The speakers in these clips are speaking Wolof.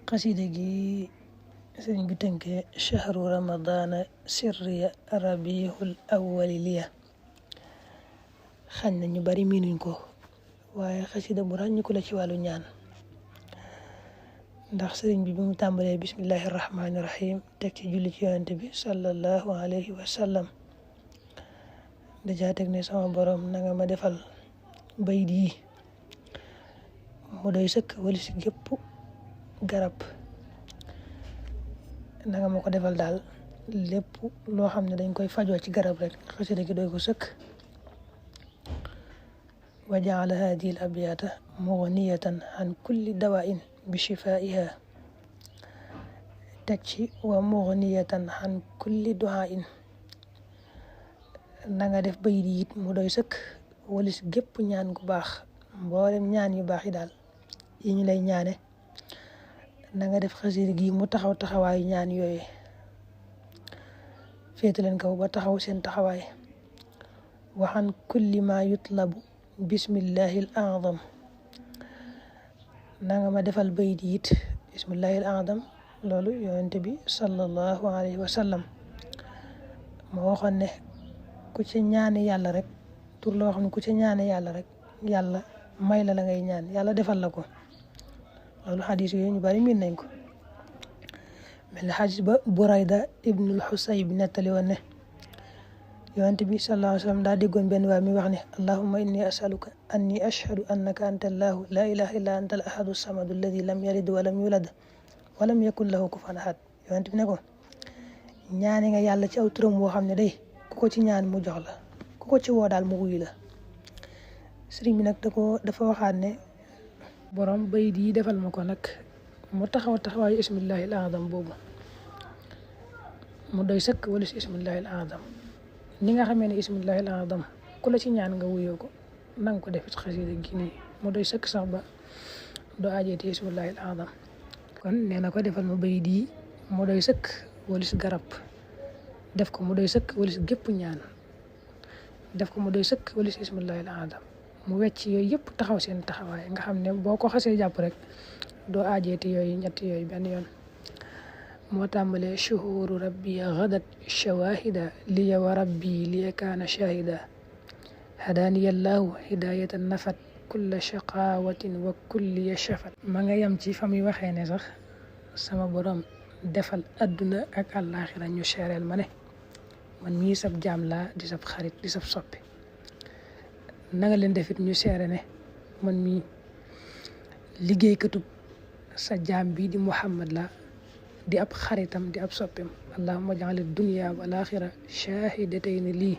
xasida gi sëriñ bi tënkee chahru ramadana sirriya rabiul awwali liya. xañ na ñu bari miinuñ ko waaye xasida bu ràññiku la ci wàllu ñaan, ndax sëriñ bi mu tàmbalee bismillahi rahmaani rahim teg ci julli ci yonente bi sallallahu alayhi wa sallam dajaa teg ne sama borom na nga ma defal bayit yi mu doy sëkk walis gépp garab, na nga ma ko defal daal lépp loo xam ne dañ koy fajoo ci garab rek xasida gi doy ko sëkk. wa jaala hadihi al abyata mughniyatan an kulli dawain bi shifaiha, teg ci wa mughniyatan an kulli duain, na nga def bayit yi it mu doy sëkk walis gépp ñaan gu baax, mboolem ñaan yu baax yi daal yi ñu lay ñaane na nga def xasida gi mu taxaw taxawaayu ñaan yooyu, féete leen kaw ba taxaw seen taxawaay. waxan kulli ma yutlabu bismillahi al a'zam, na nga ma defal bayit yi it bismillahi al a'zam loolu yonente bi sallallahu alayhi wa sallam moo waxoon ne ku ci ñaane yàlla rek tur loo xam ne ku ci ñaane yàlla rek yàlla may la la ngay ñaan yàlla defal la ko. loolu xadis yooyu ñu bari miin nañ ko, mel ni xadis ba Burayda ibnul Xusayb bi nettali woon ne yonente bi sallallahu alayhi wa sallam daa déggoon benn waay mi wax ne allahumma inni asaluka anni ashhadu annaka anta allahu la ilaha illa anta al ahadu samadu alladi lam yalid walam yulad walam yakun lahu kufuwan ahad. yonente bi ne ko ñaane nga yàlla ci aw turam woo xam ne day ku ko ci ñaan mu jox la, ku ko ci woo daal mu wuyu la. sëriñ bi nag dafa waxaat ne borom bayit yi defal ma ko nag mu taxaw taxawaayu ismillahi al azam boobu mu doy sëkk wala si ismillahi al azam. ni nga xamee ne ismillahi al azam ku la ci ñaan nga wuyoo ko, nanga ko def xasida gi nii mu doy sëkk sax ba doo ajeeti ismillahi al azam. kon nee na ko defal ma bayit yi mu doy sëkk wala si garab, def ko mu doy sëkk wala si gépp ñaan, def ko mu doy sëkk wala si ismillahi al azam, mu wecc yooyu yëpp taxaw seen taxawaay nga xam ne boo ko xasee jàpp rek doo aajeeti yooyu ñett yooyu benn yoon. moo tàmbalee shuhuru rabbi gadat shawahida liya wa rabbi liya kaana shahida hadaniya allahu hidayatan nafat kulla shaqawatin wa kulliya shafat. ma nga yem ci fa muy waxee ne sax sama borom defal adduna ak àllaaxira ñu seereel ma ne man mii sab jaam laa di sab xarit di sab soppi. na nga leen defit ñu seere ne man mii liggéeykatub sa jaam bii di Muhammad la di ab xaritam di ab soppim. allahumma ja'al dunya wal axira shahidatayni lii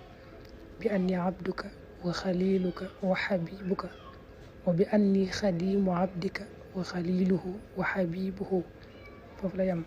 bi anni abduka wa xaliluka wa xabibuka wa bi anni xadimu abdika wa xaliluhu wa xabibuhu. foofu la yam.